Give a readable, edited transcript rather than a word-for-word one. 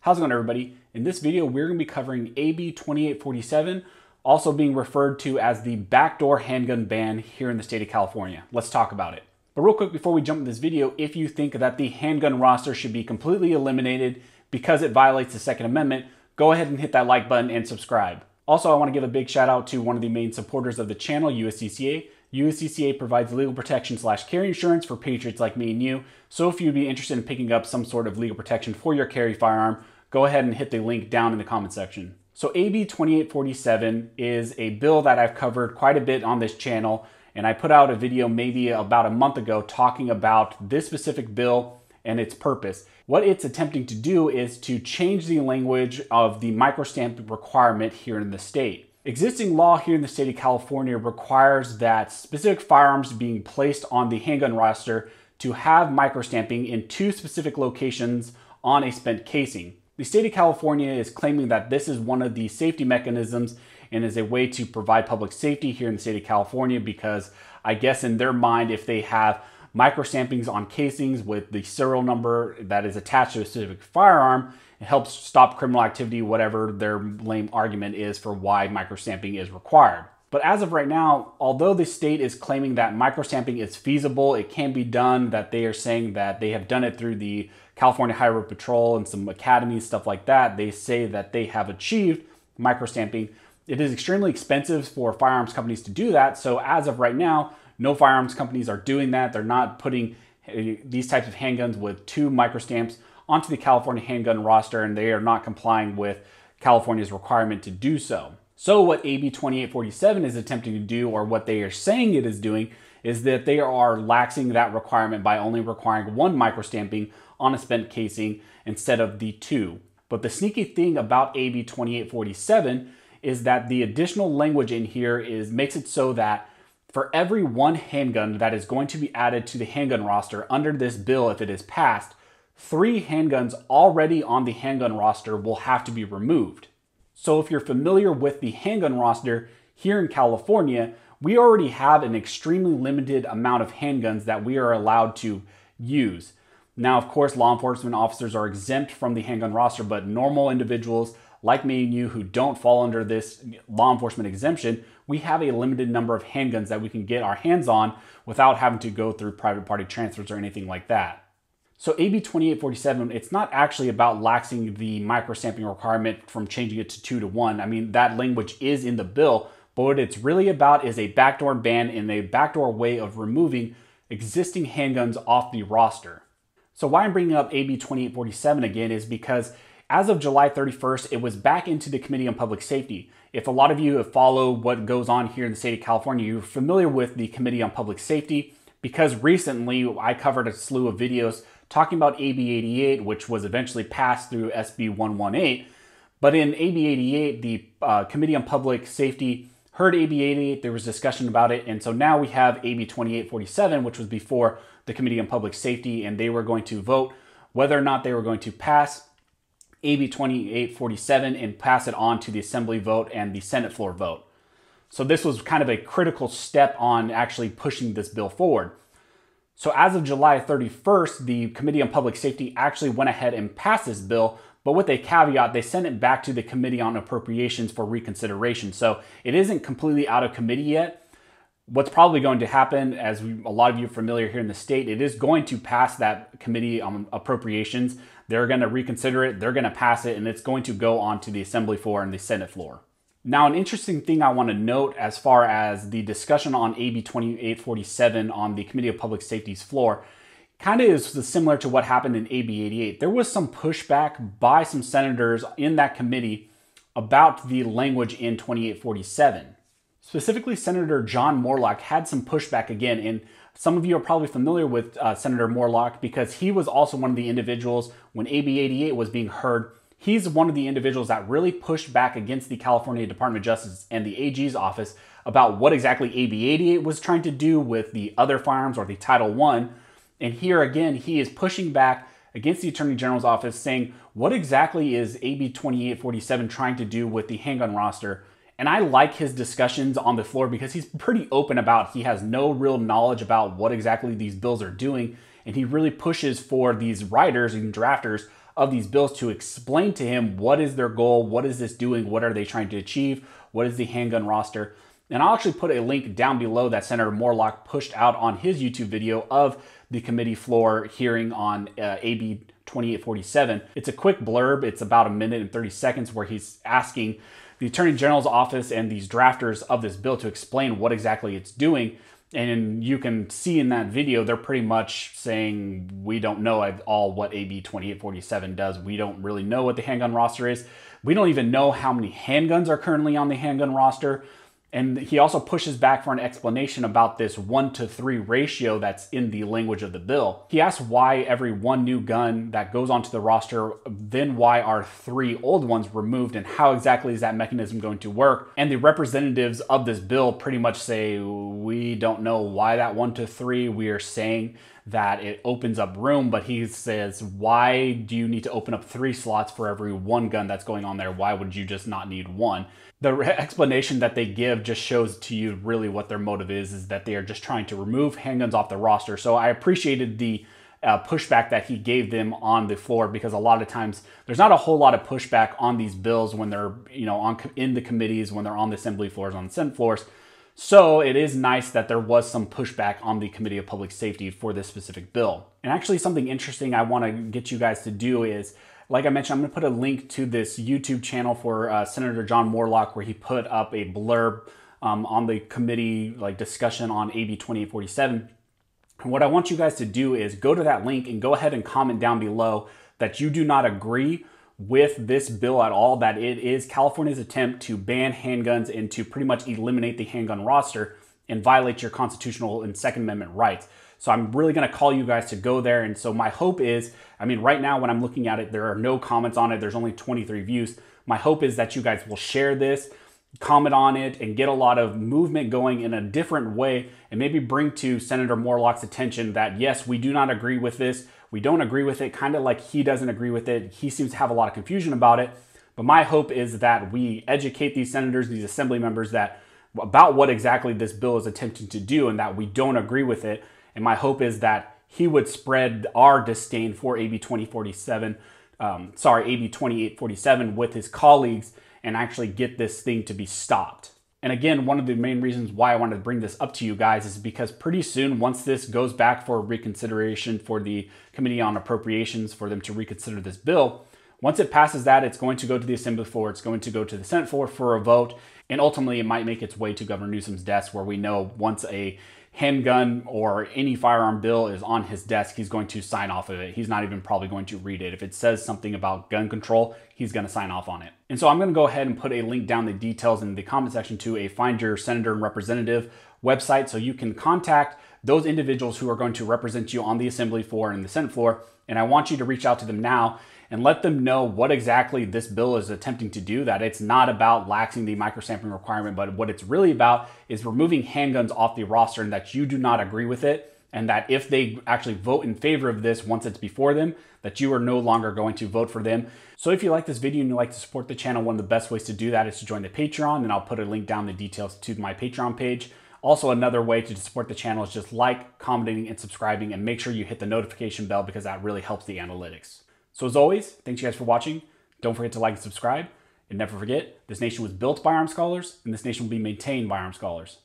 How's it going, everybody? In this video, we're going to be covering AB 2847, also being referred to as the Backdoor Handgun Ban here in the state of California. Let's talk about it. But real quick, before we jump into this video, if you think that the handgun roster should be completely eliminated because it violates the Second Amendment, go ahead and hit that like button and subscribe. Also, I want to give a big shout out to one of the main supporters of the channel, USCCA. USCCA provides legal protection / carry insurance for patriots like me and you. So if you'd be interested in picking up some sort of legal protection for your carry firearm, go ahead and hit the link down in the comment section. So AB 2847 is a bill that I've covered quite a bit on this channel, and I put out a video maybe about a month ago talking about this specific bill and its purpose. What it's attempting to do is to change the language of the microstamp requirement here in the state. Existing law here in the state of California requires that specific firearms being placed on the handgun roster to have microstamping in 2 specific locations on a spent casing. The state of California is claiming that this is one of the safety mechanisms and is a way to provide public safety here in the state of California because I guess in their mind, if they have microstampings on casings with the serial number that is attached to a specific firearm, it helps stop criminal activity, whatever their lame argument is for why microstamping is required. But as of right now, although the state is claiming that microstamping is feasible, it can be done, that they are saying that they have done it through the California Highway Patrol and some academies, stuff like that. They say that they have achieved microstamping. It is extremely expensive for firearms companies to do that. So as of right now, no firearms companies are doing that. They're not putting these types of handguns with 2 microstamps onto the California handgun roster, and they are not complying with California's requirement to do so. So what AB 2847 is attempting to do, or what they are saying it is doing, is that they are laxing that requirement by only requiring 1 microstamping on a spent casing instead of the 2. But the sneaky thing about AB 2847 is that the additional language in here makes it so that for every 1 handgun that is going to be added to the handgun roster under this bill, if it is passed, 3 handguns already on the handgun roster will have to be removed. So if you're familiar with the handgun roster here in California, we already have an extremely limited amount of handguns that we are allowed to use. Now, of course, law enforcement officers are exempt from the handgun roster, but normal individuals like me and you who don't fall under this law enforcement exemption, we have a limited number of handguns that we can get our hands on without having to go through private party transfers or anything like that. So AB 2847, it's not actually about laxing the microstamping requirement from changing it to 2 to 1. I mean, that language is in the bill, but what it's really about is a backdoor ban and a backdoor way of removing existing handguns off the roster. So why I'm bringing up AB 2847 again is because as of July 31st, it was back into the Committee on Public Safety. If a lot of you have followed what goes on here in the state of California, you're familiar with the Committee on Public Safety because recently I covered a slew of videos talking about AB 88, which was eventually passed through SB 118. But in AB 88, the Committee on Public Safety heard AB 88, there was discussion about it, and so now we have AB 2847, which was before the Committee on Public Safety, and they were going to vote whether or not they were going to pass AB 2847 and pass it on to the Assembly vote and the Senate floor vote. So this was kind of a critical step on actually pushing this bill forward. So as of July 31st, the Committee on Public Safety actually went ahead and passed this bill, but with a caveat, they sent it back to the Committee on Appropriations for reconsideration. So it isn't completely out of committee yet. What's probably going to happen, as a lot of you are familiar here in the state, it is going to pass that Committee on Appropriations. They're going to reconsider it, they're going to pass it, and it's going to go on to the Assembly floor and the Senate floor. Now, an interesting thing I want to note as far as the discussion on AB 2847 on the Committee of Public Safety's floor kind of is similar to what happened in AB 88. There was some pushback by some senators in that committee about the language in 2847. Specifically, Senator John Moorlach had some pushback again, and some of you are probably familiar with Senator Moorlach because he was also one of the individuals when AB 88 was being heard. He's one of the individuals that really pushed back against the California Department of Justice and the AG's office about what exactly AB 88 was trying to do with the other firearms or the Title I. And here again, he is pushing back against the Attorney General's office saying, what exactly is AB 2847 trying to do with the handgun roster? And I like his discussions on the floor because he's pretty open about he has no real knowledge about what exactly these bills are doing. And he really pushes for these writers and drafters of these bills to explain to him what is their goal, what is this doing, what are they trying to achieve, what is the handgun roster. And I'll actually put a link down below that Senator Morlock pushed out on his YouTube video of the committee floor hearing on AB 2847. It's a quick blurb. It's about a minute and 30 seconds where he's asking the Attorney General's office and these drafters of this bill to explain what exactly it's doing. And you can see in that video, they're pretty much saying, we don't know at all what AB 2847 does. We don't really know what the handgun roster is. We don't even know how many handguns are currently on the handgun roster. And he also pushes back for an explanation about this 1-to-3 ratio that's in the language of the bill. He asks why every one new gun that goes onto the roster, then why are 3 old ones removed, and how exactly is that mechanism going to work? And the representatives of this bill pretty much say, we don't know why that 1-to-3. We are saying that it opens up room, but he says, why do you need to open up 3 slots for every 1 gun that's going on there? Why would you just not need 1? The explanation that they give just shows to you really what their motive is that they are just trying to remove handguns off the roster. So I appreciated the pushback that he gave them on the floor, because a lot of times there's not a whole lot of pushback on these bills when they're, in the committees, when they're on the assembly floors, on the Senate floors. So it is nice that there was some pushback on the Committee of Public Safety for this specific bill. And actually something interesting I want to get you guys to do is, like I mentioned, I'm going to put a link to this YouTube channel for Senator John Morlock, where he put up a blurb on the committee discussion on AB 2847. And what I want you guys to do is go to that link and go ahead and comment down below that you do not agree with this bill at all, that it is California's attempt to ban handguns and to pretty much eliminate the handgun roster and violate your constitutional and Second Amendment rights. So I'm really going to call you guys to go there. And so my hope is, right now when I'm looking at it, there are no comments on it. There's only 23 views. My hope is that you guys will share this, comment on it, and get a lot of movement going in a different way, and maybe bring to Senator Morlock's attention that, yes, we do not agree with this. We don't agree with it, kind of like he doesn't agree with it. He seems to have a lot of confusion about it. But my hope is that we educate these senators, these assembly members, about what exactly this bill is attempting to do, and that we don't agree with it. And my hope is that he would spread our disdain for AB 2847 with his colleagues and actually get this thing to be stopped. And again, one of the main reasons why I wanted to bring this up to you guys is because pretty soon, once this goes back for reconsideration for the Committee on Appropriations, for them to reconsider this bill, once it passes that, it's going to go to the Assembly floor, it's going to go to the Senate floor for a vote, and ultimately it might make its way to Governor Newsom's desk, where we know once a handgun or any firearm bill is on his desk, he's going to sign off of it. He's not even probably going to read it. If it says something about gun control, he's going to sign off on it. And so I'm going to go ahead and put a link down the details in the comment section to a Find Your Senator and Representative website, so you can contact those individuals who are going to represent you on the Assembly floor and the Senate floor. And I want you to reach out to them now and let them know what exactly this bill is attempting to do, that it's not about laxing the microstamping requirement, but what it's really about is removing handguns off the roster, and that you do not agree with it, and that if they actually vote in favor of this once it's before them, that you are no longer going to vote for them. So if you like this video and you'd like to support the channel, one of the best ways to do that is to join the Patreon, and I'll put a link down the details to my Patreon page. Also, another way to support the channel is just commenting, and subscribing, and make sure you hit the notification bell, because that really helps the analytics. So as always, thanks you guys for watching. Don't forget to like and subscribe. And never forget, this nation was built by armed scholars, and this nation will be maintained by armed scholars.